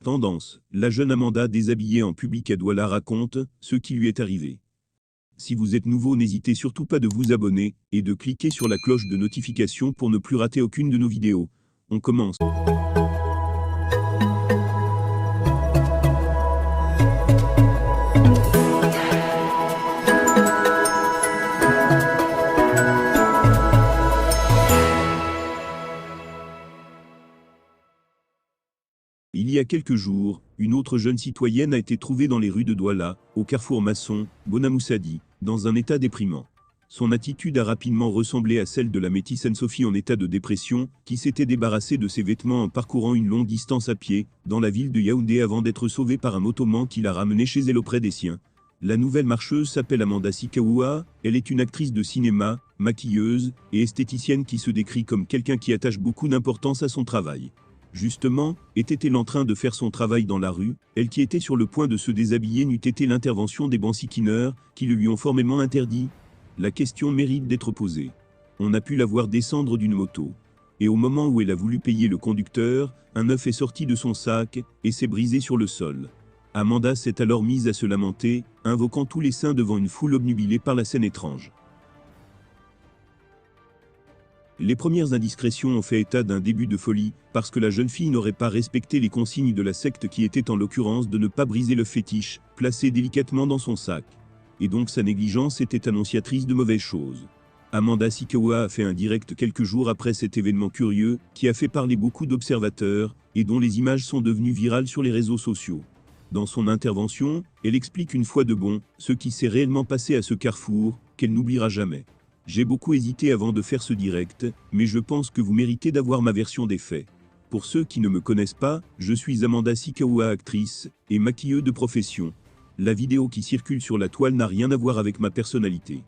Tendance, la jeune Amanda déshabillée en public à Douala raconte ce qui lui est arrivé. Si vous êtes nouveau, n'hésitez surtout pas de vous abonner et de cliquer sur la cloche de notification pour ne plus rater aucune de nos vidéos. On commence. Il y a quelques jours, une autre jeune citoyenne a été trouvée dans les rues de Douala, au carrefour Masson, Bonamoussadi, dans un état déprimant. Son attitude a rapidement ressemblé à celle de la métisse Anne-Sophie en état de dépression, qui s'était débarrassée de ses vêtements en parcourant une longue distance à pied, dans la ville de Yaoundé avant d'être sauvée par un motoman qui l'a ramenée chez elle auprès des siens. La nouvelle marcheuse s'appelle Amanda Sikaoua, elle est une actrice de cinéma, maquilleuse et esthéticienne qui se décrit comme quelqu'un qui attache beaucoup d'importance à son travail. Justement, était-elle en train de faire son travail dans la rue, elle qui était sur le point de se déshabiller n'eût été l'intervention des bansikineurs, qui le lui ont formellement interdit? La question mérite d'être posée. On a pu la voir descendre d'une moto. Et au moment où elle a voulu payer le conducteur, un œuf est sorti de son sac, et s'est brisé sur le sol. Amanda s'est alors mise à se lamenter, invoquant tous les saints devant une foule obnubilée par la scène étrange. Les premières indiscrétions ont fait état d'un début de folie, parce que la jeune fille n'aurait pas respecté les consignes de la secte qui était en l'occurrence de ne pas briser le fétiche, placé délicatement dans son sac. Et donc sa négligence était annonciatrice de mauvaises choses. Amanda Sikaoua a fait un direct quelques jours après cet événement curieux, qui a fait parler beaucoup d'observateurs, et dont les images sont devenues virales sur les réseaux sociaux. Dans son intervention, elle explique une fois de bon, ce qui s'est réellement passé à ce carrefour, qu'elle n'oubliera jamais. J'ai beaucoup hésité avant de faire ce direct, mais je pense que vous méritez d'avoir ma version des faits. Pour ceux qui ne me connaissent pas, je suis Amanda Sikaoua, actrice et maquilleuse de profession. La vidéo qui circule sur la toile n'a rien à voir avec ma personnalité.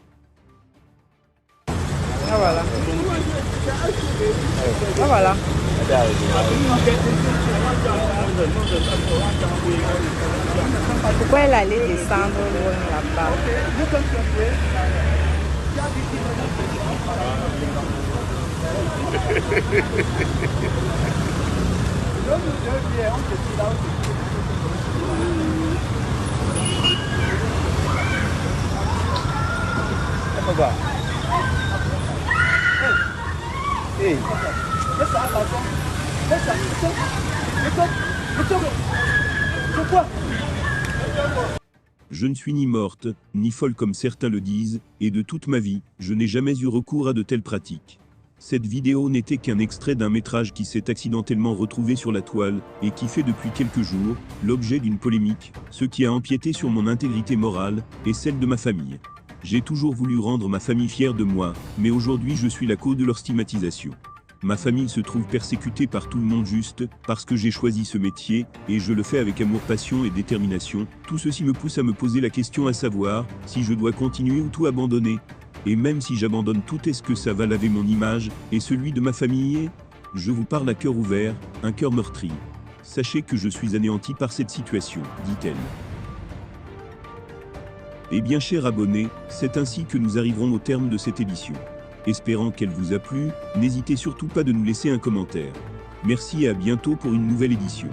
Ah voilà. Ah voilà. Pourquoi elle allait descendre loin là-bas? Je ne suis ni morte, ni folle comme certains le disent, et de toute ma vie, je n'ai jamais eu recours à de telles pratiques. Cette vidéo n'était qu'un extrait d'un métrage qui s'est accidentellement retrouvé sur la toile, et qui fait depuis quelques jours, l'objet d'une polémique, ce qui a empiété sur mon intégrité morale, et celle de ma famille. J'ai toujours voulu rendre ma famille fière de moi, mais aujourd'hui je suis la cause de leur stigmatisation. Ma famille se trouve persécutée par tout le monde juste parce que j'ai choisi ce métier, et je le fais avec amour, passion et détermination. Tout ceci me pousse à me poser la question à savoir si je dois continuer ou tout abandonner. Et même si j'abandonne tout, est-ce que ça va laver mon image et celui de ma famille? Je vous parle à cœur ouvert, un cœur meurtri. Sachez que je suis anéanti par cette situation, dit-elle. Eh bien, chers abonnés, c'est ainsi que nous arriverons au terme de cette édition. Espérant qu'elle vous a plu, n'hésitez surtout pas de nous laisser un commentaire. Merci et à bientôt pour une nouvelle édition.